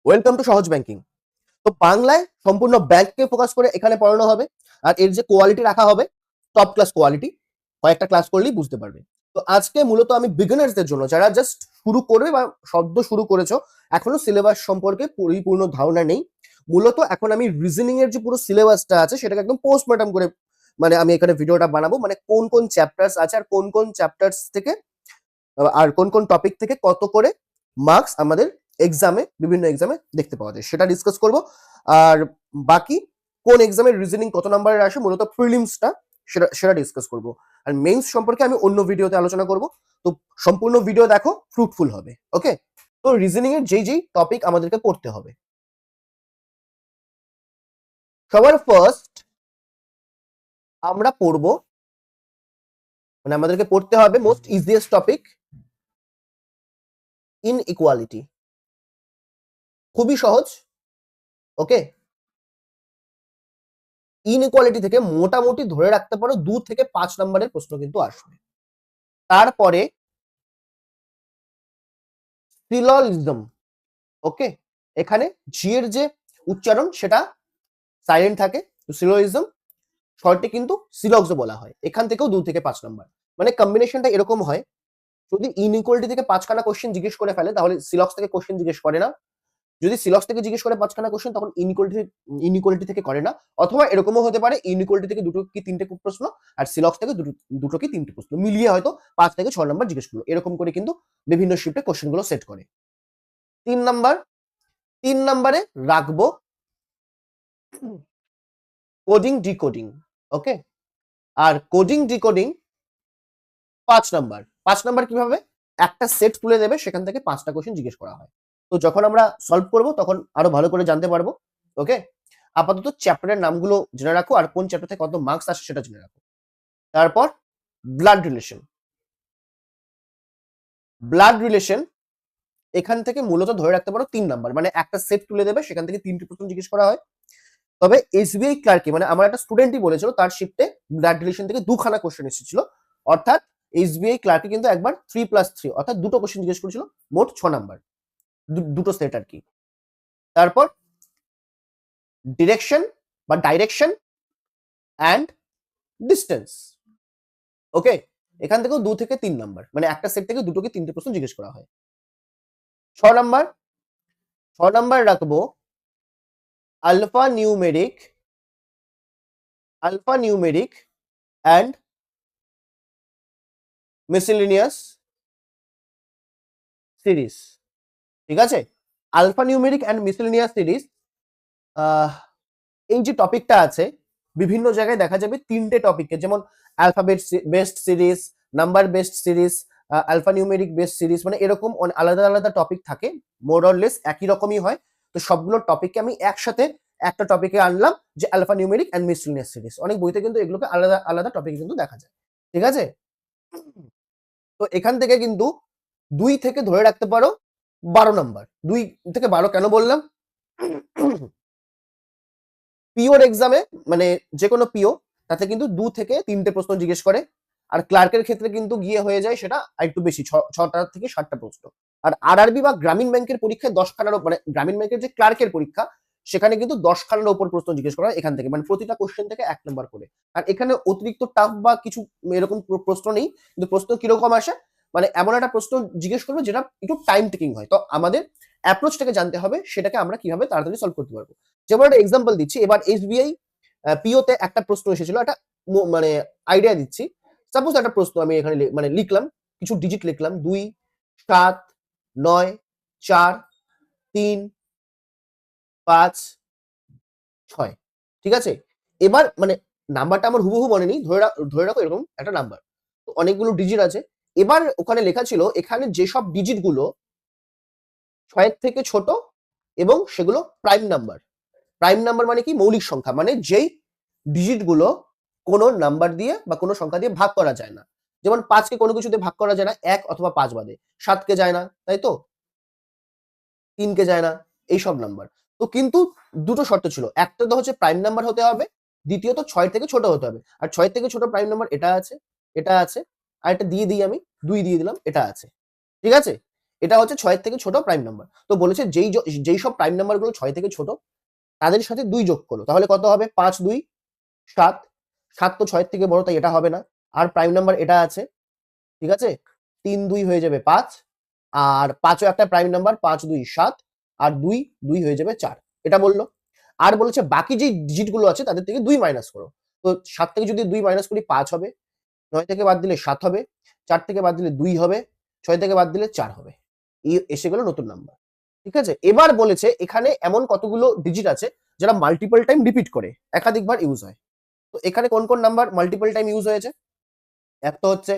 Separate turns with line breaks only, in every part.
Welcome to সহজ banking. তো বাংলায় সম্পূর্ণ ব্যাংককে ফোকাস করে এখানে পড়ানো হবে। আর এর যে কোয়ালিটি রাখা হবে, টপ ক্লাস কোয়ালিটি। কয়েকটা ক্লাস করলেই বুঝতে পারবে। তো আজকে মূলত আমি বিগিনার্সদের জন্য, যারা জাস্ট শুরু করবে বা সদ্য শুরু করেছো, এখনো সিলেবাস সম্পর্কে পরিপূর্ণ ধারণা নেই। মূলত এখন আমি রিজনিং এর যে পুরো সিলেবাসটা আছে সেটাকে একদম পোস্টমর্টম করে আমি এখানে ভিডিওটা বানাবো। মানে কোন কোন চ্যাপ্টার্স আছে আর কোন কোন চ্যাপ্টার্স থেকে আর কোন কোন টপিক থেকে কত করে মার্কস আমাদের বিভিন্ন এক্সামে দেখতে পাওয়া যায় সেটা ডিসকাস করব। আর বাকি কোন এক্সামের রিজনিং কত নাম্বারের আসে, মূলত প্রিলিমসটা, সেটা ডিসকাস করব। আর মেইনস সম্পর্কে আমি অন্য ভিডিওতে আলোচনা করব। তো সম্পূর্ণ ভিডিও দেখো, ফ্রুটফুল হবে। ওকে, তো রিজনিং এর যেই টপিক আমাদেরকে পড়তে হবে, সবার ফার্স্ট আমরা পড়ব, মানে আমাদেরকে পড়তে হবে মোস্ট ইজিয়েস্ট টপিক, ইনইকুয়ালিটি। খুবই সহজ। ওকে, ইনইকুয়ালিটি থেকে মোটামুটি ধরে রাখতে পারো 2 থেকে 5 নম্বরের প্রশ্ন কিন্তু আসবে। তারপরে সিলজিজম। ওকে, এখানে জি এর যে উচ্চারণ সেটা সাইলেন্ট থাকে, তো সিলজিজম শর্টে কিন্তু সিলক্স বলা হয়। এখান থেকেও 2 থেকে 5 নম্বর। মানে কম্বিনেশনটা এরকম হয়, যদি ইনইকুয়ালিটি থেকে 5খানা কোশ্চেন জিজ্ঞেস করে ফেলে তাহলে সিলক্স থেকে কোশ্চেন জিজ্ঞেস করে না। যদি সিলক্স থেকে জিজ্ঞেস করে 5খানা কোশ্চেন তখন ইনইকুয়ালিটি থেকে করে না। অথবা এরকমও হতে পারে ইনইকুয়ালিটি থেকে 2 কি 3টে প্রশ্ন আর সিলক্স থেকে 2 কি 3টে প্রশ্ন মিলিয়ে হয়তো 5 থেকে 6 নম্বর জিজ্ঞেস করলো। এরকম করে কিন্তু বিভিন্ন শিফটে কোশ্চেন গুলো সেট করে। 3 নম্বরে রাখবো কোডিং ডিকোডিং। ওকে, আর কোডিং ডিকোডিং 5 নাম্বার কিভাবে? একটা সেট তুলে দেবে, সেখান থেকে 5টা কোশ্চেন জিজ্ঞেস করা হয়। তো যখন আমরা সলভ করব তখন আরো ভালো করে জানতে পারবো। ওকে, আপাতত চ্যাপ্টারের নামগুলো জেনে রাখো আর কোন চ্যাপ্টার থেকে কত মার্কস আসে সেটা জেনে রাখো। তারপর ব্লাড রিলেশন। ব্লাড রিলেশন এখান থেকে মূলত ধরে রাখতে পারো 3 নাম্বার, মানে একটা সেট তুলে দেবে, সেখান থেকে 3টে প্রশ্ন জিজ্ঞেস করা হয়। তবে এসবিআই ক্লার্কে, মানে আমার একটা স্টুডেন্টই বলেছিল তার শিফটে ব্লাড রিলেশন থেকে 2খানা কোশ্চেন এসেছিল। অর্থাৎ এসবিআই ক্লার্কে কিন্তু একবার 3+3 অর্থাৎ 2টো কোশ্চেন জিজ্ঞেস করেছিল, মোট 6 নাম্বার, দুটো সেট আর কি। তারপর ডিরেকশন বা ডাইরেকশন অ্যান্ড ডিস্টেন্স। ওকে, এখান থেকেও 2 থেকে 3 নাম্বার, মানে একটা সেট থেকে 2 কি 3টে প্রশ্ন জিজ্ঞেস করা হয়। 6 নাম্বার রাখবো alpha numeric and miscellaneous series. ঠিক আছে, alpha numeric and miscellaneous series, এই যে টপিকটা আছে বিভিন্ন জায়গায় দেখা যাবে 3টে টপিকে, যেমন alphabet based series, number based series, alpha numeric based series, মানে এরকম আলাদা আলাদা টপিক থাকে। মোর অর লেস একই রকমই হয়। তো সবগুলো টপিককে আমি একসাথে একটা টপিকে আনলাম, যে alpha numeric and miscellaneous series. অনেক বইতে কিন্তু এগুলোকে আলাদা আলাদা টপিকে কিন্তু দেখা যায়। ঠিক আছে, তো এখান থেকে কিন্তু 2 থেকে ধরে রাখতে পারো 12 নাম্বার। 2 থেকে 12 কেন বললাম? পিওর এক্সামে, মানে যে কোনো পিও, তাতে কিন্তু 2 থেকে 3টে প্রশ্ন জিজ্ঞেস করে। আর ক্লার্কের ক্ষেত্রে কিন্তু গিয়ে হয়ে যায় সেটা একটু বেশি, 6টা থেকে 7টা প্রশ্ন। আর আরআরবি বা গ্রামীণ ব্যাংকের পরীক্ষায় 10খানার, মানে গ্রামীণ ব্যাংকের যে ক্লার্কের পরীক্ষা সেখানে কিন্তু 10খানার উপর প্রশ্ন জিজ্ঞেস করা হয় এখান থেকে, মানে প্রতিটা কোশ্চেন থেকে 1 নাম্বার করে। আর এখানে অতিরিক্ত টাফ বা কিছু এরকম প্রশ্ন নেই, কিন্তু প্রশ্ন কিরকম আসে, মানে এমন একটা প্রশ্ন জিজ্ঞেস করবে যেটা একটু টাইম টেকিং হয়। তো আমাদের অ্যাপ্রোচটাকে জানতে হবে, সেটাকে আমরা কিভাবে তাড়াতাড়ি সলভ করতে পারবো। যেমন একটা এক্সাম্পল দিচ্ছি, এবার এসবিআই পিওতে একটা প্রশ্ন এসেছিল, একটা মানে আইডিয়া দিচ্ছি। সাপোজ একটা প্রশ্ন আমি এখানে মানে লিখলাম, কিছু ডিজিট লিখলাম, 2, 7, 9, 4, 3, 5, 6। ঠিক আছে, এবার মানে নাম্বারটা আমার হুবহু মনে নেই, ধরে রাখো এরকম একটা নাম্বার, তো অনেকগুলো ডিজিট আছে। এবার ওখানে লেখা ছিল এখানে যেসব ডিজিট গুলো 6 থেকে ছোট এবং সেগুলো প্রাইম নাম্বার। প্রাইম নাম্বার মানে কি? মৌলিক সংখ্যা, মানে যেই ডিজিট গুলো কোনো নাম্বার দিয়ে বা কোনো সংখ্যা দিয়ে ভাগ করা যায় না। যেমন 5কে কোনো কিছুতে ভাগ করা যায় না 1 অথবা 5 বাদে, 7কে যায় না, তাই তো, 3কে যায় না, এইসব নাম্বার। তো কিন্তু দুটো শর্ত ছিল, একটা তো হচ্ছে প্রাইম নাম্বার হতে হবে, দ্বিতীয়ত 6 থেকে ছোট হতে হবে। আর 6 থেকে ছোট প্রাইম নাম্বার এটা আছে, এটা আছে, আর এটা দিয়ে দিই আমি, 2 দিয়ে দিলাম, এটা আছে। ঠিক আছে, এটা হচ্ছে 6 থেকে ছোট প্রাইম নাম্বার। তো বলেছে যেই সব প্রাইম নাম্বারগুলো 6 থেকে ছোট তাদের সাথে 2 যোগ করো। তাহলে কত হবে? 5 2 7। 7 তো 6 থেকে বড়, তাই এটা হবে না। আর প্রাইম নাম্বার এটা আছে, ঠিক আছে? 3 2 হয়ে যাবে 5, আর 5 ও একটা প্রাইম নাম্বার, 5 2 7, আর 2 2 হয়ে যাবে 4। এটা বলল। আর বলেছে বাকি যে ডিজিট গুলো আছে তাদের থেকে 2 মাইনাস করো। তো 7 থেকে যদি 2 মাইনাস করি 5 হবে, 9 থেকে বাদ দিলে 7 হবে, 4 থেকে বাদ দিলে 2 হবে, 6 থেকে বাদ দিলে 4 হবে। এসে গেল নতুন নাম্বার। ঠিক আছে? এবার বলেছে এখানে এমন কতগুলো ডিজিট আছে যারা মাল্টিপল টাইম রিপিট করে, একাধিকবার ইউজ হয়। তো এখানে কোন কোন নাম্বার মাল্টিপল টাইম ইউজ হয়েছে? এক তো হচ্ছে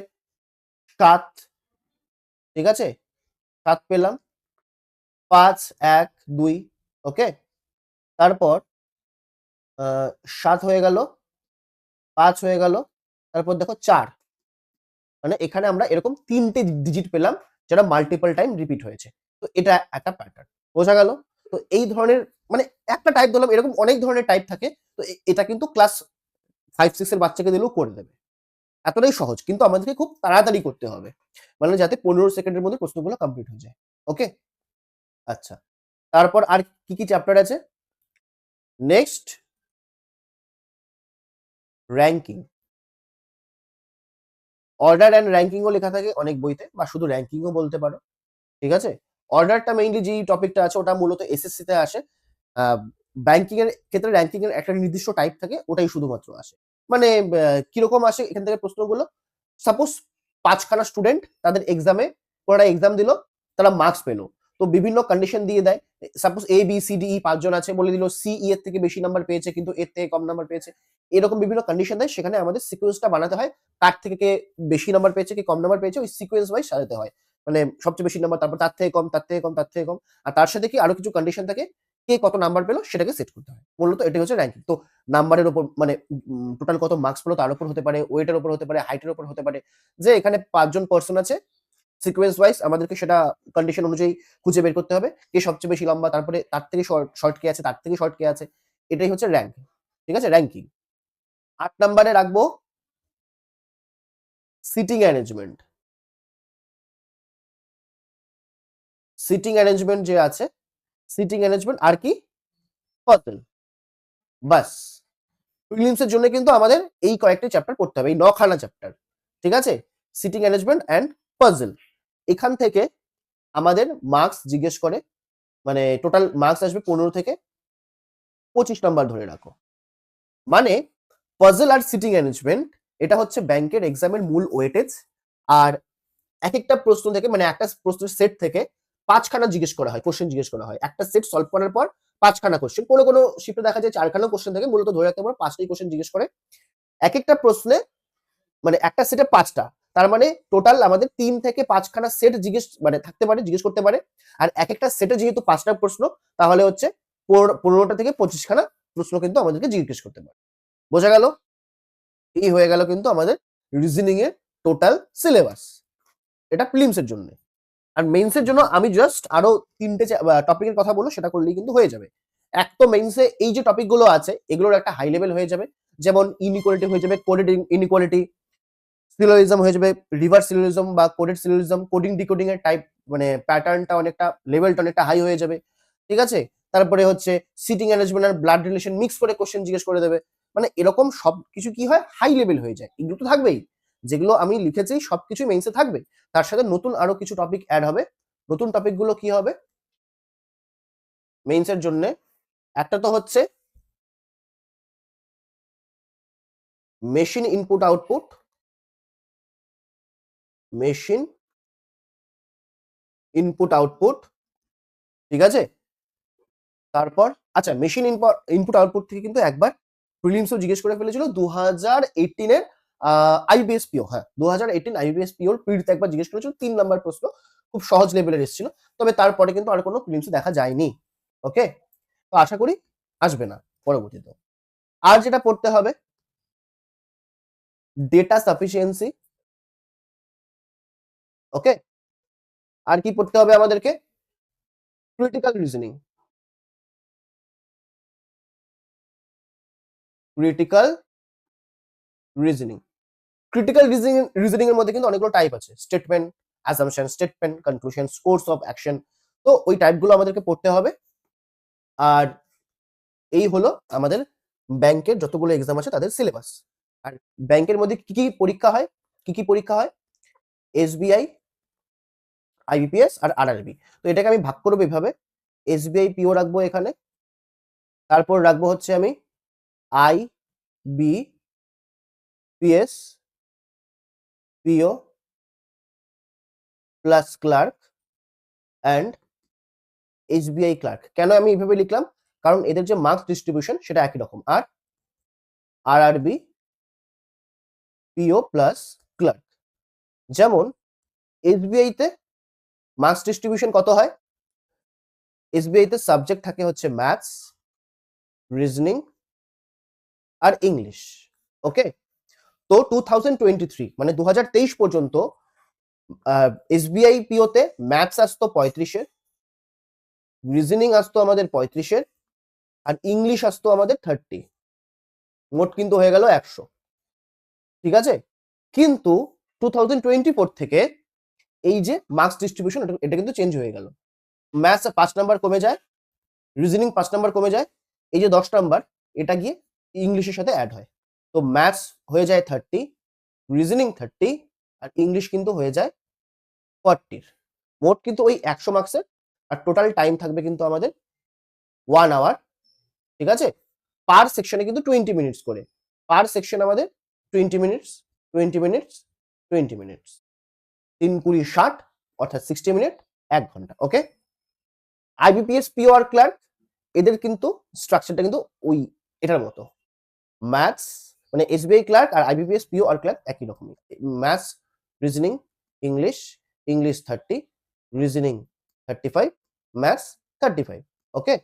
7, ঠিক আছে? 7 পেলাম, 5 1 2, ওকে? তারপর 7 হয়ে গেল, 5 হয়ে গেল, তারপর দেখো 4। মানে এখানে আমরা এরকম 3টে ডিজিট পেলাম যেটা মাল্টিপল টাইম রিপিট হয়েছে। তো এটা একটা প্যাটার্ন। বোঝা গেল? তো এই ধরনের মানে একটা টাইপ ধরলাম, এরকম অনেক ধরনের টাইপ থাকে। তো এটা কিন্তু ক্লাস 5 6 এর বাচ্চাকে দিলেও করে দেবে। এতটাই সহজ, কিন্তু আমাদেরকে খুব তাড়াতাড়ি করতে হবে। মানে যাতে 15 সেকেন্ডের মধ্যে প্রশ্নগুলো কমপ্লিট হয়ে যায়। ওকে? আচ্ছা। তারপর আর কি চ্যাপ্টার আছে? Next ranking. Order and ranking ও লেখা থাকে অনেক বইতে, বা শুধু র‍্যাংকিং ও বলতে পারো। ঠিক আছে? অর্ডারটা মেইনলি যেই টপিকটা আছে ওটা মূলত এসএসসি তে আসে। ব্যাংকিং এর ক্ষেত্রে র‍্যাংকিং এর একটা নির্দিষ্ট টাইপ থাকে, ওটাই শুধুমাত্র আসে। মানে কিরকম আসে এখান থেকে প্রশ্নগুলো? সাপোজ 5 খানা স্টুডেন্ট তাদের এক্সামে, ওরা এক্সাম দিল, তারা মার্কস পেল। তো বিভিন্ন কন্ডিশন দিয়ে দেয়। Suppose A B C D E 5 জন আছে, বলে দিল সি ই এর থেকে বেশি নাম্বার পেয়েছে কিন্তু এর থেকে কম নাম্বার পেয়েছে। এরকম বিভিন্ন কন্ডিশন দেয়, সেখানে আমাদের সিকোয়েন্সটা বানাতে হয়। কার থেকে কে বেশি নাম্বার পেয়েছে, কে কম নাম্বার পেয়েছে, ওই সিকোয়েন্স ওয়াইজ সাজাতে হয়। মানে সবচেয়ে বেশি নাম্বার, তারপর তার থেকে কম, তার থেকে কম, তার থেকে কম। আর তার সাথে কি আরো কিছু কন্ডিশন থাকে, কে কত নাম্বার পেল সেটাকে সেট করতে হয়। মূলত এটাই হচ্ছে র‍্যাংকিং। তো নাম্বারের উপর মানে টোটাল কত মার্কস পেলো তার উপর হতে পারে, ওয়েটের উপর হতে পারে, হাইটের উপর হতে পারে। যে এখানে 5 জন পারসন আছে, সিকোয়েন্স ওয়াইজ আমাদেরকে সেটা কন্ডিশন অনুযায়ী খুঁজে বের করতে হবে। কে সবচেয়ে বেশি লম্বা, তারপরে তার থেকে শর্ট কে আছে, তার থেকে শর্ট কে আছে। এটাই হচ্ছে র‍্যাংক। ঠিক আছে? র‍্যাংকিং। 8 নাম্বারে রাখবো সিটিং অ্যারেঞ্জমেন্ট। সিটিং অ্যারেঞ্জমেন্ট যে আছে, সিটিং অ্যারেঞ্জমেন্ট আর কি? পাজল। বাস। প্রিলিমস এর জন্য কিন্তু আমাদের এই কয়েকটা চ্যাপ্টার পড়তে হবে, এই 9 খানা চ্যাপ্টার। ঠিক আছে? Seating arrangement and puzzle. এখান থেকে আমাদের মার্কস জিজ্ঞেস করে, মানে টোটাল মার্কস আসবে 15 থেকে 25 নাম্বার ধরে রাখো। মানে পাজল আর সিটিং অ্যারেঞ্জমেন্ট এটা হচ্ছে ব্যাংকের এক্সামের মূল ওয়েটেজ। আর একেকটা প্রশ্ন থেকে, মানে একটা প্রশ্নের সেট থেকে 5 খানা জিজ্ঞেস করা হয়, কোশ্চেন জিজ্ঞেস করা হয়। একটা সেট সলভ করার পর 5 খানা কোশ্চেন, কোনো শিফটে দেখা যায় 4 খানা কোশ্চেন থাকে, মূলত ধরে রাখতে পারো 5টাই কোশ্চেন জিজ্ঞেস করে। একেকটা প্রশ্নে মানে একটা সেটে 5টা, তার মানে টোটাল আমাদের 3 থেকে 5 খানা সেট মানে থাকতে পারে, জিজ্ঞেস করতে পারে। আর একেকটা সেটে যেহেতু 5টা প্রশ্ন, তাহলে হচ্ছে 15টা থেকে 25 খানা প্রশ্ন কিন্তু আমাদেরকে জিজ্ঞেস করতে পারে। বোঝা গেল? এই হয়ে গেল কিন্তু আমাদের রিজনিং এর টোটাল সিলেবাস। এটা প্রিলিমস এর জন্য। আর মেইনস এর জন্য আমি জাস্ট আরো 3টে টপিকের কথা বলবো, সেটা করলেই কিন্তু হয়ে যাবে। এক তো মেইনসে এই যে টপিক গুলো আছে এগুলোর একটা হাই লেভেল হয়ে যাবে, যেমন ইনইকুয়ালিটি হয়ে যাবে, কোডেড ইনইকুয়ালিটি, সিলোজিজম হয়ে যাবে, রিভার্স সিলোজিজম বা কোডেড সিলোজিজম, কোডিং ডিকোডিং এর টাইপ, মানে প্যাটার্নটা অনেকটা, লেভেলটা অনেকটা হাই হয়ে যাবে। ঠিক আছে? তারপরে হচ্ছে সিটিং অ্যারেঞ্জমেন্ট আর ব্লাড রিলেশন মিক্স করে কোশ্চেন জিজ্ঞেস করে দেবে। মানে এরকম সবকিছু কি হয়, হাই লেভেল হয়ে যায়। এগুলো তো থাকবেই, যেগুলো আমি লিখেছি সবকিছু মেইনসে থাকবে। তার সাথে নতুন আরো কিছু টপিক অ্যাড হবে। নতুন টপিক গুলো কি হবে মেইনসের জন্য? একটা তো হচ্ছে machine input output, machine input output. ঠিক আছে? তারপর আচ্ছা, মেশিন ইনপুট আউটপুট থেকে কিন্তু একবার প্রিলিমসও জিজ্ঞেস করে ফেলেছিল 2018 এর আইবিএস পিও। হ্যাঁ, 2018 আইবিএস পিওর প্রিলিতে একবার জিজ্ঞেস করেছিল, 3 নাম্বার প্রশ্ন, খুব সহজ লেভেলের এসেছিল। তবে তারপরে কিন্তু আর কোনো প্রিলিমস দেখা যায়নি। ওকে? তো আশা করি আসবে না পরবর্তীতে। আর যেটা পড়তে হবে, ডেটা সাফিসিয়েন্সি। ওকে? আর কি পড়তে হবে আমাদেরকে? Critical reasoning. Critical reasoning. Critical reasoning এর মধ্যে কিন্তু অনেকগুলো টাইপ আছে। Statement, assumption, statement, conclusion, course of action. তো ওই টাইপগুলো আমাদেরকে পড়তে হবে। আর এই হলো আমাদের ব্যাংকের যতগুলো এক্সাম আছে তাদের সিলেবাস। আর ব্যাংকের মধ্যে কি কি পরীক্ষা হয়, এসবিআই, আইবিপিএস আর আরআরবি। তো এটাকে আমি ভাগ করবো এভাবে, এসবিআই পিও রাখবো এখানে, তারপর রাখবো হচ্ছে আমি IBPS PO plus clerk and SBI clerk. কেন আমি এইভাবে লিখলাম? কারণ এদের যে মার্কস ডিস্ট্রিবিউশন সেটা একই রকম। আর আরআরবি পিও প্লাস ক্লার্ক, যেমন এসবিআই তে মার্কস ডিস্ট্রিবিউশন কত হয়? এসবিআই তে সাবজেক্ট থাকে হচ্ছে ম্যাথস, রিজনিং আর ইংলিশ। ওকে, তো 2023 মানে 2023 পর্যন্ত এসবিআই পিওতে ম্যাথস আসতো 35-এর, রিজনিং আসতো আমাদের 35-এর, আর ইংলিশ আসতো আমাদের 30। মোট কিন্তু হয়ে গেল 100। ঠিক আছে, কিন্তু 2024 থেকে এই যে মার্কস ডিস্ট্রিবিউশন এটা কিন্তু চেঞ্জ হয়ে গেল। ম্যাথস 5 নাম্বার কমে যায়, রিজনিং 5 নাম্বার কমে যায়, এই যে 10 নাম্বার এটা গিয়ে ইংলিশের সাথে অ্যাড হয়। তো ম্যাথস হয়ে যায় 30, রিজনিং 30, আর ইংলিশ কিন্তু হয়ে যায় 40। মোট কিন্তু ওই 100 মার্কসের, আর টোটাল টাইম থাকবে কিন্তু আমাদের 1 আওয়ার। ঠিক আছে, পার সেকশনে কিন্তু 20 মিনিটস করে, পার সেকশন আমাদের 20 মিনিটস, 20 মিনিটস, 20 মিনিটস, 3 20 60, অর্থাৎ 60 মিনিট, 1 ঘন্টা। ওকে, আইবিপিএস পিও আর ক্লার্ক এদের কিন্তু স্ট্রাকচারটা কিন্তু ওই এটার মতো। ম্যাথস মানে এসবিআই ক্লার্ক আর আইবিপিএস পিও আর ক্লার্ক একই রকমই। Maths, reasoning, English, English 30, reasoning 35, maths 35। ওকে,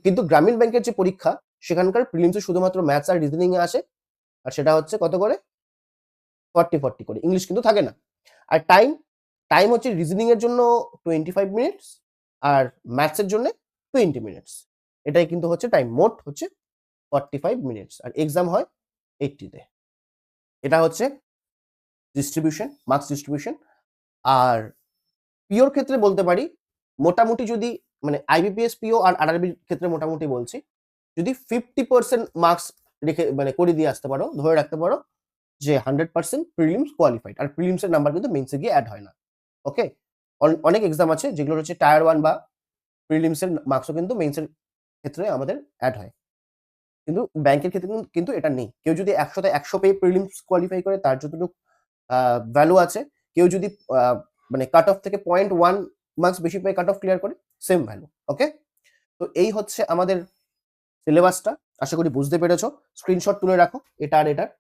কিন্তু গ্রামীণ ব্যাংকের যে পরীক্ষা সেখানকার প্রিলিমসে শুধুমাত্র ম্যাথস আর রিজনিং এ আসে, আর সেটা হচ্ছে কত করে? 40 করে। ইংলিশ কিন্তু থাকে না। আর টাইম হচ্ছে রিজনিং এর জন্য 25 মিনিটস আর ম্যাথস এর জন্য 20 মিনিটস। এটাই কিন্তু হচ্ছে টাইম, মোট হচ্ছে 45 মিনিটস, আর এক্সাম হয় 80 তে। এটা হচ্ছে ডিস্ট্রিবিউশন, মার্কস ডিস্ট্রিবিউশন। আর পিওর ক্ষেত্রে বলতে পারি মোটামুটি, যদি মানে আইবিপিএস পিও আর আরআরবির ক্ষেত্রে মোটামুটি বলছি, যদি 50% মার্কস রেখে মানে করে দিয়ে আসতে পারো, ধরে রাখতে পারো যে 100% প্রিলিমস কোয়ালিফাইড। আর প্রিলিমস এর নাম্বার কিন্তু মেইনসে গিয়ে অ্যাড হয় না। ওকে, অনেক এক্সাম আছে যেগুলো হচ্ছে টায়ার 1 বা প্রিলিমস এর মার্কসও কিন্তু মেইনস এর ক্ষেত্রে আমাদের অ্যাড হয়, কিন্তু ব্যাংকের ক্ষেত্রে কিন্তু এটা নেই। কেউ যদি 100তে 100 পেয়ে প্রিলিমস কোয়ালিফাই করে তার যতটুকু ভ্যালু আছে, কেউ যদি মানে কাট অফ থেকে 0.1 মার্কস বেশি পেয়ে কাট অফ ক্লিয়ার করে, সেম ভ্যালু। ওকে, তো এই হচ্ছে আমাদের সিলেবাসটা। আশা করি বুঝতে পেরেছো। স্ক্রিনশট তুলে রাখো এটা আর এটার।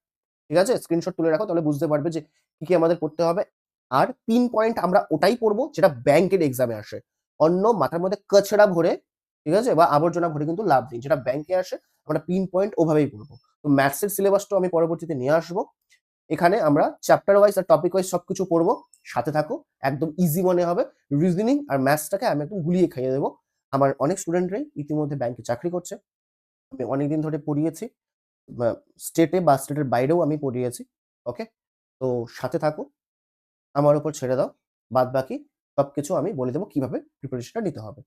ঠিক আছে, স্ক্রিনশট তুলে রাখো, তাহলে বুঝতে পারবে যে কি কি আমাদের পড়তে হবে। আর পিন পয়েন্ট আমরা ওটাই পড়বো যেটা ব্যাংকের এক্সামে আসে। অন্য মাথার মধ্যে কচড়া ভরে, ঠিক আছে, বা আবর্জনা ভরে কিন্তু লাভ নেই। যেটা ব্যাংকে আসে আমরা পিন পয়েন্ট ওভাবেই পড়বো। তো ম্যাথসের সিলেবাসটাও আমি পরবর্তীতে নিয়ে আসবো। এখানে আমরা চ্যাপ্টার ওয়াইজ আর টপিক ওয়াইজ সবকিছু পড়বো। সাথে থাকো, একদম ইজি মনে হবে। রিজনিং আর ম্যাথসটাকে আমি একদম গুলিয়ে খাইয়ে দেবো। আমার অনেক স্টুডেন্টরাই ইতিমধ্যে ব্যাংকে চাকরি করছে, আমি অনেকদিন ধরে পড়িয়েছি, স্টেটে বা স্টেটের বাইরেও আমি পড়িয়েছি। ওকে, তো সাথে থাকো, আমার উপর ছেড়ে দাও, বাদ বাকি সবকিছু আমি বলে দেবো কিভাবে প্রিপারেশনটা নিতে হবে।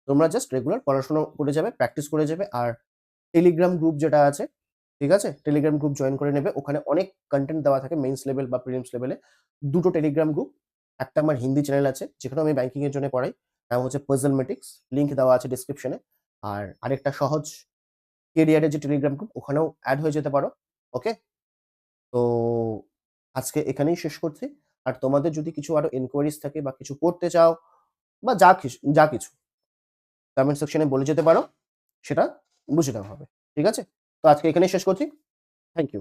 তোমরা জাস্ট রেগুলার পড়াশোনা করে যাবে, প্র্যাকটিস করে যাবে। আর টেলিগ্রাম গ্রুপ যেটা আছে, ঠিক আছে, টেলিগ্রাম গ্রুপ জয়েন করে নেবে। ওখানে অনেক কন্টেন্ট দেওয়া থাকে মেইনস লেভেল বা প্রিলিমস লেভেলে। দুটো টেলিগ্রাম গ্রুপ, একটা আমার হিন্দি চ্যানেল আছে যেখানে আমি ব্যাংকিং এর জন্য পড়াই, নাম হচ্ছে পাজলমেটিক্স, লিংক দেওয়া আছে ডেসক্রিপশনে। আর আরেকটা সহজ কেরিয়ারের যে টেলিগ্রাম গ্রুপ, ওখানেও অ্যাড হয়ে যেতে পারো। ওকে, তো আজকে এখানেই শেষ করছি। আর তোমাদের যদি কিছু আরো এনকোয়ারিজ থাকে বা কিছু করতে চাও বা যা কিছু কমেন্ট সেকশনে বলে যেতে পারো, সেটা বুঝে নেওয়া হবে। ঠিক আছে, তো আজকে এখানেই শেষ করছি। Thank you.